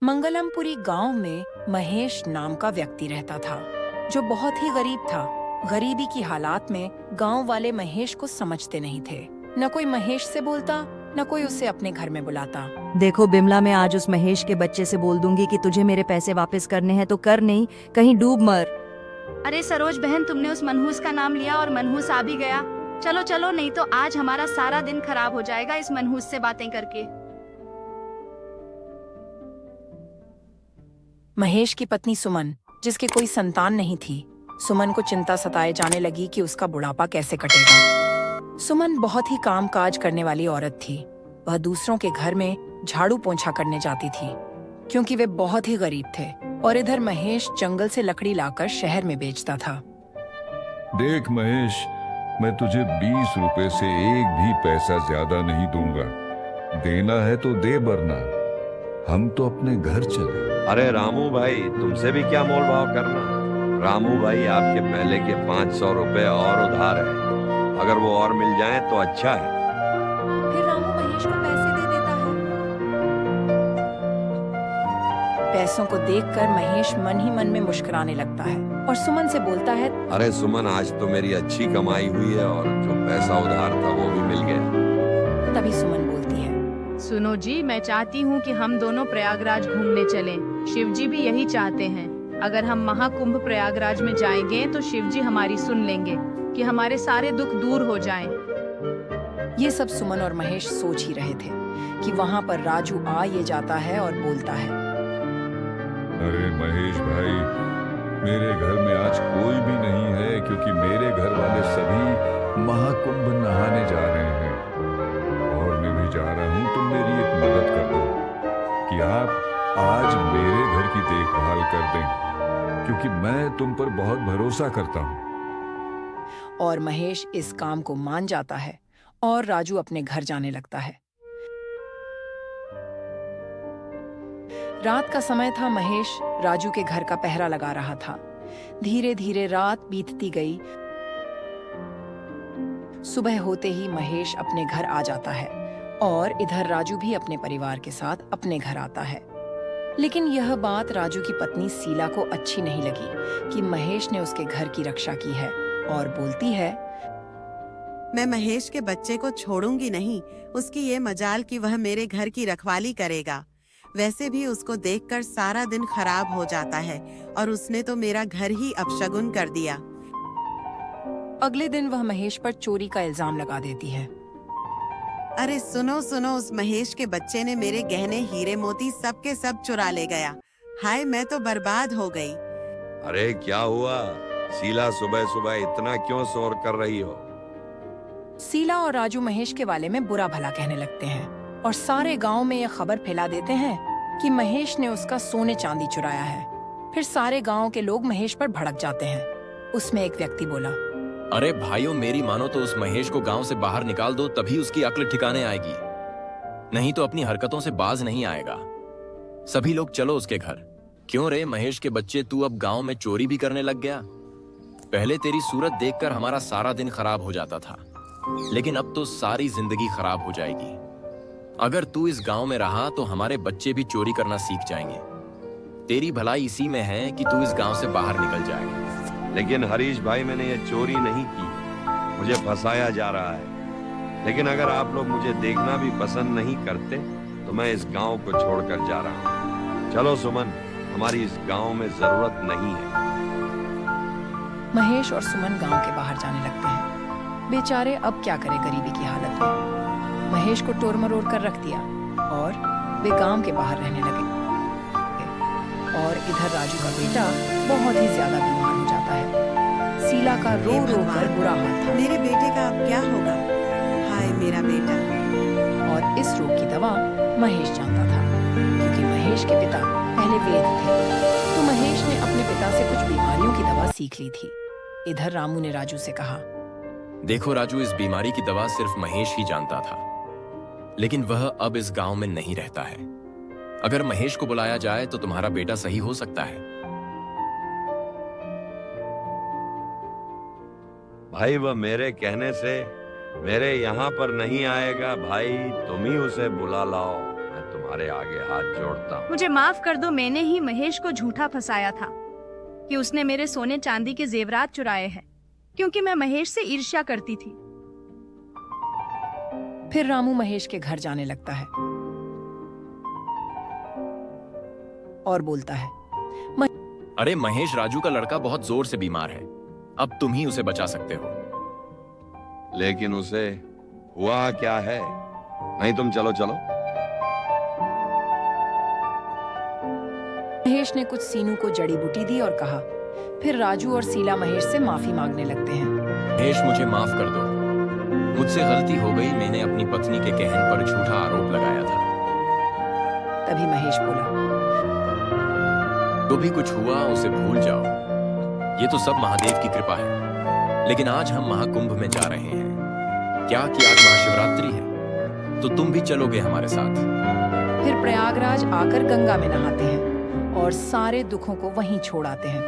मंगलमपुरी गांव में महेश नाम का व्यक्ति रहता था, जो बहुत ही गरीब था। गरीबी की हालात में गांव वाले महेश को समझते नहीं थे। न कोई महेश से बोलता, न कोई उसे अपने घर में बुलाता। देखो बिमला, मैं आज उस महेश के बच्चे से बोल दूंगी कि तुझे मेरे पैसे वापस करने हैं तो कर, नहीं कहीं डूब मर। अरे सरोज बहन, तुमने उस मनहूस का नाम लिया और मनहूस आ भी गया। चलो चलो, नहीं तो आज हमारा सारा दिन खराब हो जाएगा इस मनहूस से बातें करके। महेश की पत्नी सुमन, जिसके कोई संतान नहीं थी, सुमन को चिंता सताए जाने लगी कि उसका बुढ़ापा कैसे कटेगा। सुमन बहुत ही काम काज करने वाली औरत थी। वह दूसरों के घर में झाड़ू पोंछा करने जाती थी, क्योंकि वे बहुत ही गरीब थे। और इधर महेश जंगल से लकड़ी लाकर शहर में बेचता था। देख महेश, मैं तुझे 20 रुपए से एक भी पैसा ज्यादा नहीं दूंगा। देना है तो दे, वरना हम तो अपने घर चले। अरे रामू भाई, तुमसे भी क्या मोल भाव करना। रामू भाई, आपके पहले के 500 रुपए और उधार है, अगर वो और मिल जाए तो अच्छा है। फिर रामू महेश को पैसे दे देता है। पैसों को देखकर महेश मन ही मन में मुस्कुराने लगता है और सुमन से बोलता है, अरे सुमन, आज तो मेरी अच्छी कमाई हुई है और जो पैसा उधार था वो भी मिल गया। तभी सुमन बोलती है, सुनो जी, मैं चाहती हूँ कि हम दोनों प्रयागराज घूमने चलें। शिवजी भी यही चाहते हैं। अगर हम महाकुंभ प्रयागराज में जाएंगे तो शिवजी हमारी सुन लेंगे कि हमारे सारे दुख दूर हो जाएं। ये सब सुमन और महेश सोच ही रहे थे कि वहाँ पर राजू आ ये जाता है और बोलता है, अरे महेश भाई, मेरे घर में आज कोई भी नहीं है, क्योंकि मेरे घर वाले सभी महाकुंभ नहाने जा रहे हैं और मैं भी जा रहा हूं। तुम मेरी एक मदद कर दो कि आप आज मेरे घर की देखभाल कर दें, क्योंकि मैं तुम पर बहुत भरोसा करता हूं। और महेश इस काम को मान जाता है और राजू अपने घर जाने लगता है। रात का समय था। महेश राजू के घर का पहरा लगा रहा था। धीरे धीरे रात बीतती गई। सुबह होते ही महेश अपने घर आ जाता है और इधर राजू भी अपने परिवार के साथ अपने घर आता है। लेकिन यह बात राजू की पत्नी शीला को अच्छी नहीं लगी कि महेश ने उसके घर की रक्षा की है और बोलती है, मैं महेश के बच्चे को छोड़ूंगी नहीं। उसकी ये मजाल कि वह मेरे घर की रखवाली करेगा। वैसे भी उसको देखकर सारा दिन खराब हो जाता है और उसने तो मेरा घर ही अपशगुन कर दिया। अगले दिन वह महेश पर चोरी का इल्जाम लगा देती है। अरे सुनो सुनो, उस महेश के बच्चे ने मेरे गहने हीरे मोती सब के सब चुरा ले गया। हाय, मैं तो बर्बाद हो गई। अरे क्या हुआ शीला, सुबह सुबह इतना क्यों शोर कर रही हो? शीला और राजू महेश के बारे में बुरा भला कहने लगते हैं और सारे गांव में यह खबर फैला देते हैं कि महेश ने उसका सोने चांदी चुराया है। फिर सारे गांव के लोग महेश पर भड़क जाते हैं। उसमें एक व्यक्ति बोला, अरे भाइयों, मेरी मानो तो उस महेश को गांव से बाहर निकाल दो, तभी उसकी अक्ल ठिकाने आएगी, नहीं तो अपनी हरकतों से बाज नहीं आएगा। सभी लोग चलो उसके घर। क्यों रे महेश के बच्चे, तू अब गांव में चोरी भी करने लग गया? पहले तेरी सूरत देखकर हमारा सारा दिन खराब हो जाता था, लेकिन अब तो सारी जिंदगी खराब हो जाएगी। अगर तू इस गांव में रहा तो हमारे बच्चे भी चोरी करना सीख जाएंगे। तेरी भलाई इसी में है कि तू इस गांव से बाहर निकल जाए। लेकिन हरीश भाई, मैंने ये चोरी नहीं की, मुझे फंसाया जा रहा है। लेकिन अगर आप लोग मुझे देखना भी पसंद नहीं करते तो मैं इस गांव को छोड़कर जा रहा हूँ। चलो सुमन, हमारी इस गांव में जरूरत नहीं है। महेश और सुमन गांव के बाहर जाने लगते हैं। बेचारे अब क्या करें गरीबी की हालत में। महेश को टोर मरोड़ कर रख दिया और वे गांव के बाहर रहने लगे। और इधर राजू का बेटा बहुत ही ज्यादा बीमार हो जाता है। शीला का रो रो कर बुरा हाल था। मेरे बेटे का अब क्या होगा? हाय मेरा बेटा। और इस रोग की दवा महेश जानता था, क्योंकि महेश के पिता पहले वेद थे। तो महेश ने अपने पिता से कुछ बीमारियों की दवा सीख ली थी। इधर रामू ने राजू से कहा, देखो राजू, इस बीमारी की दवा सिर्फ महेश ही जानता था, लेकिन वह अब इस गांव में नहीं रहता है। अगर महेश को बुलाया जाए तो तुम्हारा बेटा सही हो सकता है। भाई, वह मेरे कहने से मेरे यहाँ पर नहीं आएगा। भाई, तुम ही उसे बुला लाओ, मैं तुम्हारी तुम्हारे आगे हाथ जोड़ता हूँ। मुझे माफ कर दो, मैंने ही महेश को झूठा फंसाया था कि उसने मेरे सोने चांदी के जेवरात चुराए हैं, क्योंकि मैं महेश से ईर्ष्या करती थी। फिर रामू महेश के घर जाने लगता है और बोलता है, अरे महेश, राजू का लड़का बहुत जोर से बीमार है, अब तुम ही उसे बचा सकते हो। लेकिन उसे हुआ क्या है? नहीं, तुम चलो चलो। महेश ने कुछ सीनू को जड़ी बूटी दी और कहा। फिर राजू और शीला महेश से माफी मांगने लगते हैं। महेश, मुझे माफ कर दो, मुझसे गलती हो गई, मैंने अपनी पत्नी के कहने पर झूठा आरोप लगाया था। तभी महेश बोला, जो भी कुछ हुआ उसे भूल जाओ, ये तो सब महादेव की कृपा है। लेकिन आज हम महाकुंभ में जा रहे हैं, क्या कि आज महाशिवरात्रि है, तो तुम भी चलोगे हमारे साथ। फिर प्रयागराज आकर गंगा में नहाते हैं और सारे दुखों को वहीं छोड़ आते हैं।